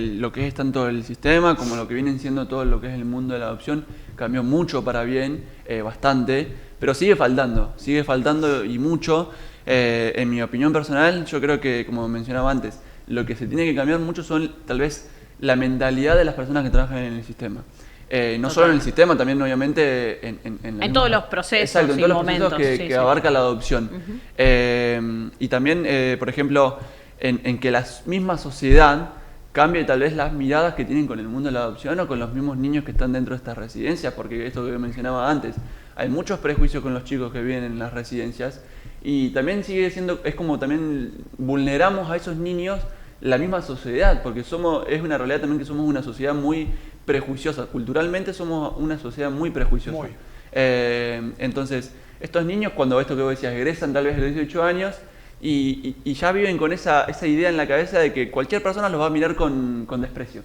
lo que es tanto el sistema como lo que vienen siendo todo lo que es el mundo de la adopción cambió mucho para bien, bastante, pero sigue faltando y mucho. En mi opinión personal, yo creo que, como mencionaba antes, lo que se tiene que cambiar mucho son tal vez la mentalidad de las personas que trabajan en el sistema. No solo en el sistema, también obviamente en todos los procesos. Exacto, en todos los momentos procesos que abarca la adopción. Y también, por ejemplo, en que la misma sociedad cambie tal vez las miradas que tienen con el mundo de la adopción o con los mismos niños que están dentro de estas residencias, porque esto que mencionaba antes, hay muchos prejuicios con los chicos que viven en las residencias y también sigue siendo, es como también vulneramos a esos niños la misma sociedad, porque es una realidad también que somos una sociedad muy prejuiciosa, culturalmente somos una sociedad muy prejuiciosa. Entonces, estos niños cuando esto que vos decías, egresan tal vez a los 18 años, y ya viven con esa idea en la cabeza de que cualquier persona los va a mirar con desprecio.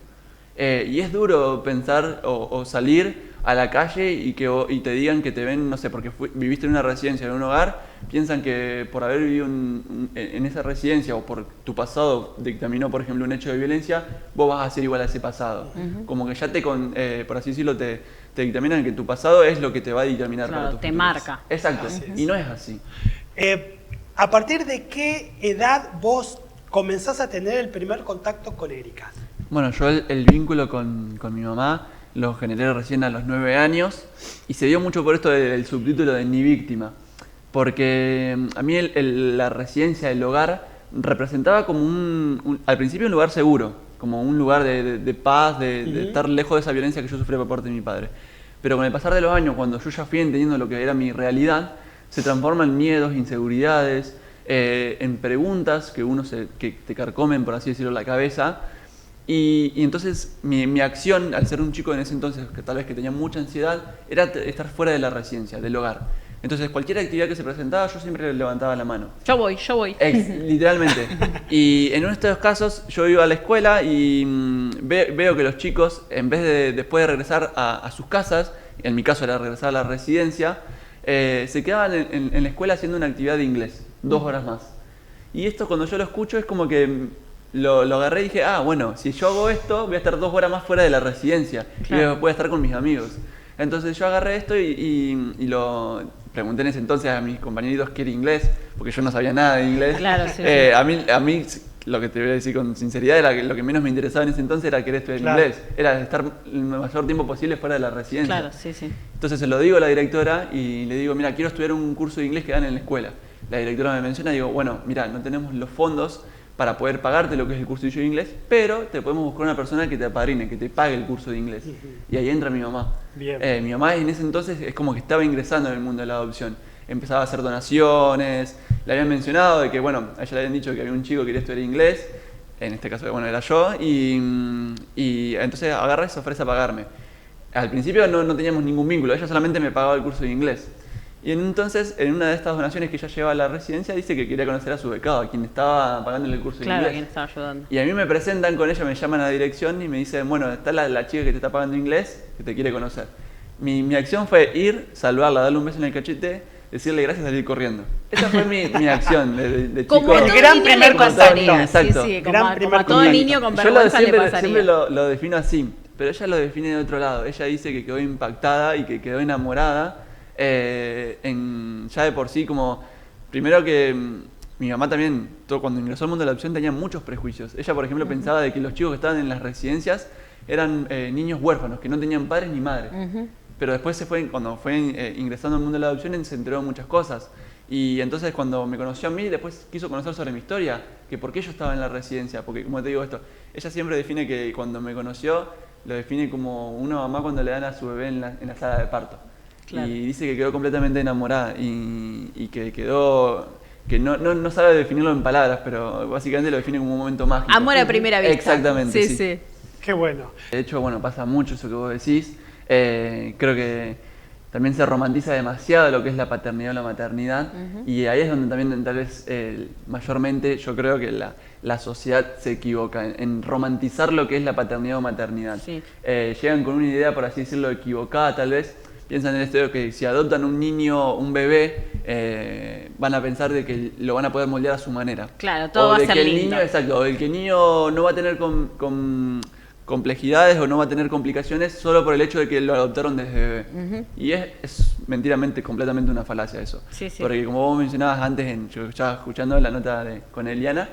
Y es duro pensar o salir a la calle y te digan que te ven, no sé, porque viviste en una residencia, en un hogar, piensan que por haber vivido en esa residencia o por tu pasado dictaminó, por ejemplo, un hecho de violencia, vos vas a ser igual a ese pasado. Como que ya por así decirlo, te dictaminan que tu pasado es lo que te va a dictaminar. Claro, para tus te futuros. marca. Exacto, y no es así. ¿A partir de qué edad vos comenzás a tener el primer contacto con Erika? Bueno, yo el vínculo con mi mamá lo generé recién a los 9 años y se dio mucho por esto del subtítulo de Ni víctima, porque a mí la residencia, el hogar, representaba como al principio un lugar seguro, como un lugar de paz, de estar lejos de esa violencia que yo sufrí por parte de mi padre. Pero con el pasar de los años, cuando yo ya fui entendiendo lo que era mi realidad, se transforma en miedos, inseguridades, en preguntas que te carcomen, por así decirlo, la cabeza. Y entonces mi acción, al ser un chico en ese entonces que tal vez que tenía mucha ansiedad, era estar fuera de la residencia, del hogar. Entonces cualquier actividad que se presentaba yo siempre levantaba la mano. Yo voy. Literalmente. Y en uno de estos casos yo iba a la escuela y veo que los chicos, en vez de después de regresar a sus casas, en mi caso era regresar a la residencia, se quedaban en la escuela haciendo una actividad de inglés, 2 horas más. Y esto cuando yo lo escucho es como que lo agarré y dije, bueno, si yo hago esto voy a estar 2 horas más fuera de la residencia. Claro. Y voy a estar con mis amigos. Entonces yo agarré esto y lo pregunté en ese entonces a mis compañeritos qué era inglés, porque yo no sabía nada de inglés. Claro, sí. A mí lo que te voy a decir con sinceridad era que lo que menos me interesaba en ese entonces era querer estudiar inglés, era estar el mayor tiempo posible fuera de la residencia. Claro, sí. Entonces se lo digo a la directora y le digo, mira, quiero estudiar un curso de inglés que dan en la escuela. La directora me menciona y digo, bueno, mira, no tenemos los fondos para poder pagarte lo que es el curso de inglés, pero te podemos buscar una persona que te apadrine, que te pague el curso de inglés. Y ahí entra mi mamá. Bien. Mi mamá en ese entonces es como que estaba ingresando en el mundo de la adopción. Empezaba a hacer donaciones, le habían mencionado de que, bueno, a ella le habían dicho que había un chico que quería estudiar inglés, en este caso, bueno, era yo, y entonces agarra y se ofrece a pagarme. Al principio no teníamos ningún vínculo, ella solamente me pagaba el curso de inglés. Y entonces, en una de estas donaciones que ella lleva a la residencia, dice que quería conocer a su becado, a quien estaba pagándole el curso de inglés. Claro, quien estaba ayudando. Y a mí me presentan con ella, me llaman a la dirección y me dicen, bueno, está la chica que te está pagando inglés, que te quiere conocer. Mi acción fue ir, saludarla, darle un beso en el cachete, decirle gracias y salir corriendo. Esa fue mi acción de chico. Como el gran primer contacto. Exacto. Sí, Gran primer como a todo contacto. niño con Yo vergüenza le siempre pasaría. lo defino así, pero ella lo define de otro lado. Ella dice que quedó impactada y que quedó enamorada ya de por sí, como primero que mi mamá también, cuando ingresó al mundo de la adopción, tenía muchos prejuicios. Ella, por ejemplo, pensaba de que los chicos que estaban en las residencias eran niños huérfanos, que no tenían padres ni madres. Pero después cuando fue ingresando al mundo de la adopción, se enteró de muchas cosas. Y entonces cuando me conoció a mí, después quiso conocer sobre mi historia, que por qué yo estaba en la residencia. Porque, como te digo esto, ella siempre define que cuando me conoció, lo define como una mamá cuando le dan a su bebé en la sala de parto. Claro. Y dice que quedó completamente enamorada y que quedó, que no sabe definirlo en palabras, pero básicamente lo define como un momento mágico. Amor a primera vista. Exactamente, sí. Qué bueno. De hecho, bueno, pasa mucho eso que vos decís. Creo que también se romantiza demasiado lo que es la paternidad o la maternidad, y ahí es donde también tal vez mayormente yo creo que la sociedad se equivoca en romantizar lo que es la paternidad o maternidad. Sí. Llegan con una idea, por así decirlo, equivocada tal vez. piensan en esto de que si adoptan un niño, un bebé, van a pensar de que lo van a poder moldear a su manera. Claro, todo o va a de ser que el lindo. niño, exacto, o de que el niño no va a tener complejidades o no va a tener complicaciones solo por el hecho de que lo adoptaron desde bebé. Y es mentiramente completamente una falacia eso. Sí, sí. Porque como vos mencionabas antes, yo estaba escuchando la nota con Eliana,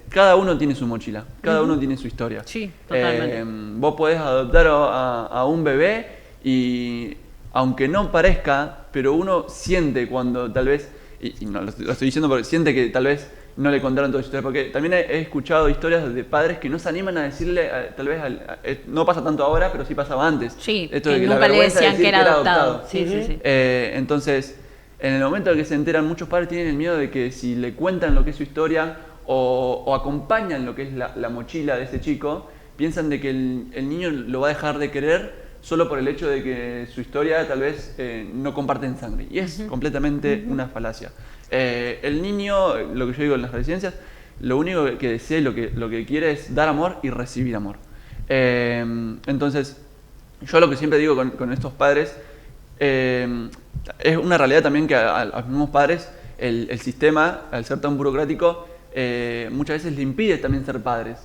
cada uno tiene su mochila, cada uno tiene su historia. Sí, totalmente. Vos podés adoptar a un bebé y aunque no parezca, pero uno siente cuando tal vez, y no lo estoy diciendo porque siente que tal vez no le contaron toda su historia, porque también he escuchado historias de padres que no se animan a decirle, tal vez, no pasa tanto ahora, pero sí pasaba antes. Sí, Esto de que la nunca le vergüenza de decían decir que era adoptado. Sí, sí, sí. Entonces, en el momento en que se enteran, muchos padres tienen el miedo de que si le cuentan lo que es su historia o acompañan lo que es la mochila de ese chico, piensan de que el niño lo va a dejar de querer solo por el hecho de que su historia tal vez no comparten sangre. Y es completamente una falacia. El niño, lo que yo digo en las residencias, lo único que desea y lo que quiere es dar amor y recibir amor. Entonces, yo lo que siempre digo con estos padres, es una realidad también que a los mismos padres el sistema, al ser tan burocrático, muchas veces le impide también ser padres,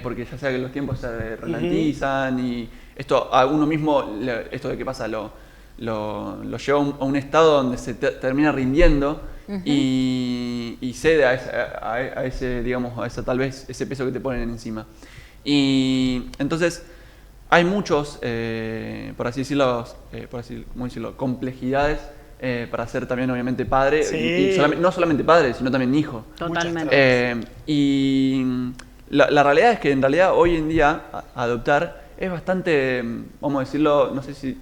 porque ya sea que los tiempos se ralentizan y esto a uno mismo, esto de qué pasa, lo lleva a un estado donde se termina rindiendo y cede a ese, digamos, a esa, tal vez ese peso que te ponen encima. Y entonces hay muchos, por así decirlo, ¿cómo decirlo? Complejidades para ser también obviamente padre, Sí. no solamente padre, sino también hijo. Totalmente. Y la realidad es que en realidad hoy en día adoptar es bastante, vamos a decirlo, no sé si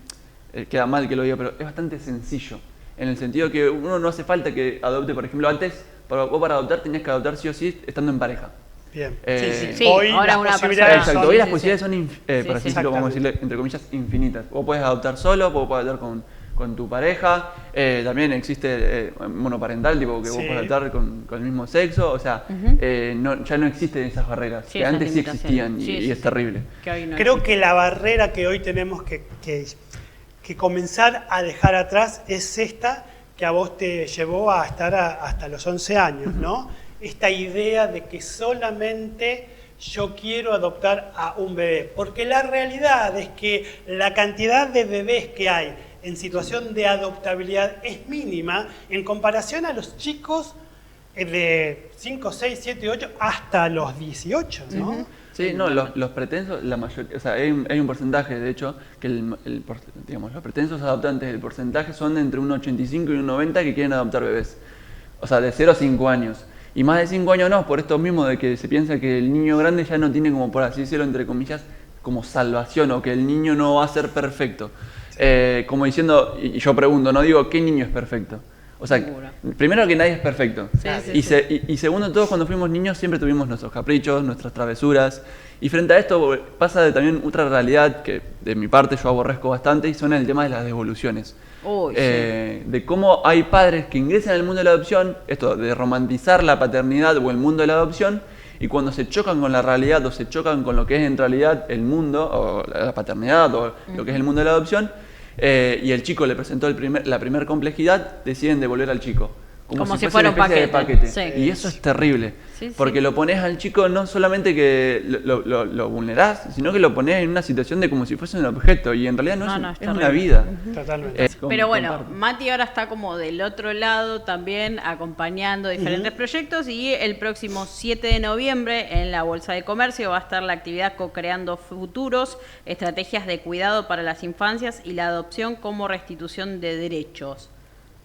queda mal que lo diga, pero es bastante sencillo. En el sentido que uno no hace falta que adopte, por ejemplo, antes, vos para adoptar tenías que adoptar sí o sí estando en pareja. Bien. Sí, Hoy ahora las una posibilidades persona- Exacto, son- hoy las sí, posibilidades sí. son, Sí, por así sí. decirlo, vamos a decirle, entre comillas, infinitas. Vos podés adoptar solo, vos podés adoptar con tu pareja, también existe monoparental, tipo que vos Sí. podés adoptar con el mismo sexo, o sea, ya no existen esas barreras, Sí, que esas antes sí limitaciones. existían Sí, y sí, es sí. terrible. Que hoy no Creo existe. que la barrera que hoy tenemos que comenzar a dejar atrás es esta que a vos te llevó a estar hasta los 11 años, ¿no? Esta idea de que solamente yo quiero adoptar a un bebé. Porque la realidad es que la cantidad de bebés que hay en situación de adoptabilidad es mínima en comparación a los chicos de 5, 6, 7, 8 hasta los 18, ¿no? Sí, no, los pretensos, la mayoría, o sea, hay un porcentaje, de hecho, que digamos, los pretensos adoptantes, el porcentaje son entre un 85 y un 90 que quieren adoptar bebés. O sea, de 0 a 5 años. Y más de 5 años no, por esto mismo de que se piensa que el niño grande ya no tiene como, por así decirlo, entre comillas, como salvación, o que el niño no va a ser perfecto. Como diciendo, y yo pregunto, no digo, ¿qué niño es perfecto? O sea, Seguro. primero que nadie es perfecto. Sí, sí, y, sí. y segundo, todos cuando fuimos niños siempre tuvimos nuestros caprichos, nuestras travesuras. Y frente a esto pasa también otra realidad que de mi parte yo aborrezco bastante y son el tema de las devoluciones. Uy, De cómo hay padres que ingresan al mundo de la adopción, esto de romantizar la paternidad o el mundo de la adopción, y cuando se chocan con la realidad o se chocan con lo que es en realidad el mundo, o la paternidad o lo que es el mundo de la adopción, y el chico le presentó la primera complejidad, deciden devolver al chico. Como si fuese fuera una un especie de paquete. paquete. Sí. Y eso es terrible. Sí, sí. Porque lo pones al chico no solamente que lo vulnerás, sino que lo pones en una situación de como si fuese un objeto. Y en realidad no, es es una terrible. vida. Totalmente. Pero bueno, Comparto. Mati ahora está como del otro lado también acompañando diferentes proyectos y el próximo 7 de noviembre en la Bolsa de Comercio va a estar la actividad Co-Creando Futuros, estrategias de cuidado para las infancias y la adopción como restitución de derechos.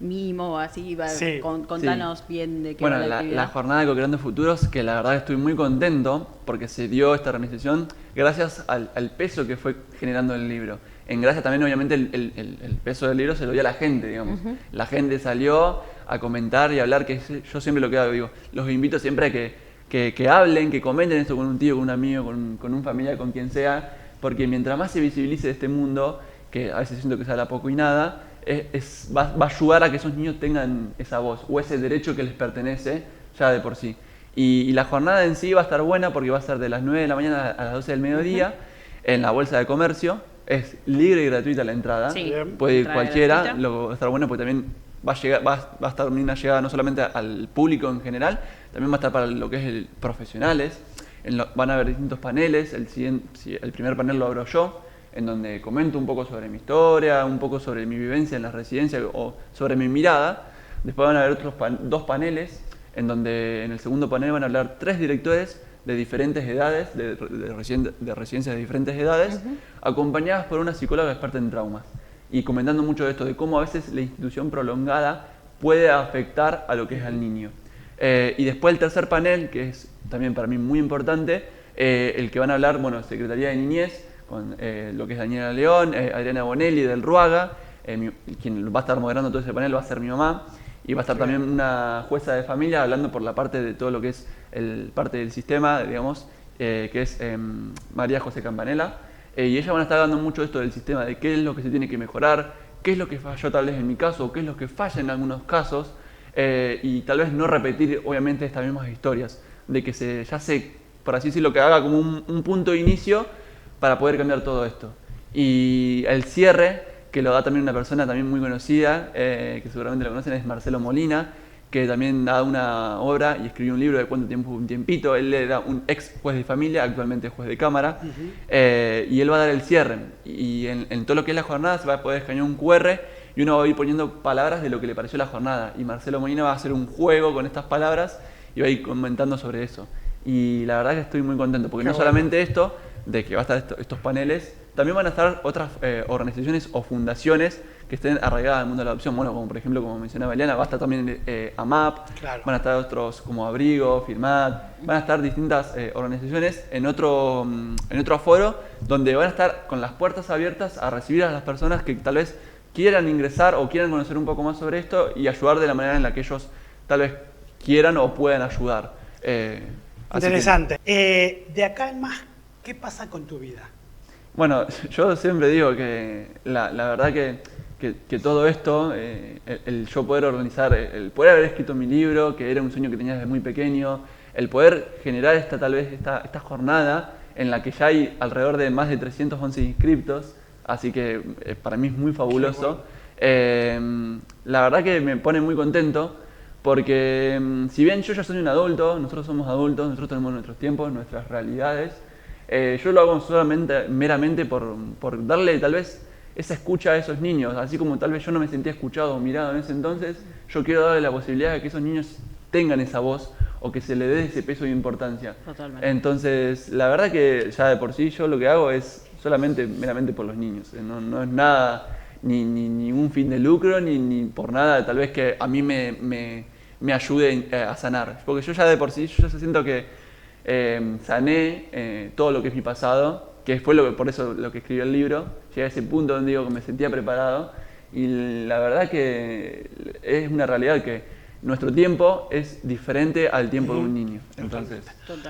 Mimo, así, Sí, contanos bien de qué Bueno, va la la actividad. jornada de Co-Creando Futuros, que la verdad estoy muy contento porque se dio esta organización gracias al peso que fue generando el libro. En gracia también, obviamente, el peso del libro se lo dio a la gente, digamos. La gente salió a comentar y a hablar, que yo siempre lo que hago, digo, los invito siempre a que hablen, que comenten esto con un tío, con un amigo, con un familiar, con quien sea, porque mientras más se visibilice este mundo, que a veces siento que se habla poco y nada, va a ayudar a que esos niños tengan esa voz o ese derecho que les pertenece ya de por sí. Y la jornada en sí va a estar buena porque va a ser de las 9 de la mañana a las 12 del mediodía en la Bolsa de Comercio. es libre y gratuita la entrada. Sí, Puede ir entrada cualquiera, gratuita. lo que va a estar bueno porque también va a estar una llegada no solamente al público en general, también va a estar para lo que es profesionales. Van a haber distintos paneles, el primer panel lo abro yo, en donde comento un poco sobre mi historia, un poco sobre mi vivencia en la residencia o sobre mi mirada. Después van a haber otros dos paneles, en donde en el segundo panel van a hablar 3 directores de diferentes edades, de residencias de diferentes edades, acompañadas por una psicóloga experta en traumas, y comentando mucho de esto, de cómo a veces la institución prolongada puede afectar a lo que es al niño. Y después el tercer panel, que es también para mí muy importante, el que van a hablar, bueno, Secretaría de Niñez, con lo que es Daniela León, Adriana Bonelli del Ruaga, quien va a estar moderando todo ese panel va a ser mi mamá, y va a estar también una jueza de familia hablando por la parte de todo lo que es parte del sistema, digamos, que es María José Campanella, y ellas van a estar hablando mucho de esto del sistema, de qué es lo que se tiene que mejorar, qué es lo que falló tal vez en mi caso, qué es lo que falla en algunos casos, y tal vez no repetir obviamente estas mismas historias, de que por así decirlo, que haga como un punto de inicio para poder cambiar todo esto. Y el cierre, que lo da también una persona también muy conocida, que seguramente lo conocen, es Marcelo Molina, que también da una obra y escribió un libro de Cuánto tiempo un tiempito. Él era un ex juez de familia, actualmente juez de cámara, y él va a dar el cierre. Y en todo lo que es la jornada se va a poder escanear un QR y uno va a ir poniendo palabras de lo que le pareció la jornada. Y Marcelo Molina va a hacer un juego con estas palabras y va a ir comentando sobre eso. Y la verdad que estoy muy contento, porque no solamente esto, de que va a estar estos paneles, también van a estar otras organizaciones o fundaciones que estén arraigadas al mundo de la adopción. Bueno, como por ejemplo, como mencionaba Eliana, va a estar también AMAP, van a estar otros como Abrigo, Firmat, van a estar distintas organizaciones en otro foro, donde van a estar con las puertas abiertas a recibir a las personas que tal vez quieran ingresar o quieran conocer un poco más sobre esto y ayudar de la manera en la que ellos tal vez quieran o puedan ayudar. Interesante. De acá en más, ¿qué pasa con tu vida? Bueno, yo siempre digo que la verdad que todo esto, el yo poder organizar, el poder haber escrito mi libro, que era un sueño que tenía desde muy pequeño, el poder generar esta jornada en la que ya hay alrededor de más de 311 inscriptos, así que para mí es muy fabuloso. La verdad que me pone muy contento, porque si bien yo ya soy un adulto, nosotros somos adultos, nosotros tenemos nuestros tiempos, nuestras realidades, yo lo hago meramente por darle tal vez esa escucha a esos niños, así como tal vez yo no me sentía escuchado o mirado en ese entonces, yo quiero darle la posibilidad de que esos niños tengan esa voz o que se le dé ese peso de importancia. Totalmente. Entonces, la verdad que ya de por sí yo lo que hago es solamente meramente por los niños, no es nada, ni un fin de lucro, ni por nada tal vez que a mí me ayude a sanar, porque yo ya de por sí, yo ya siento que sané todo lo que es mi pasado, que fue por eso lo que escribí el libro. Llegué a ese punto donde digo que me sentía preparado, y la verdad que es una realidad que nuestro tiempo es diferente al tiempo de un niño. Entonces, Totalmente.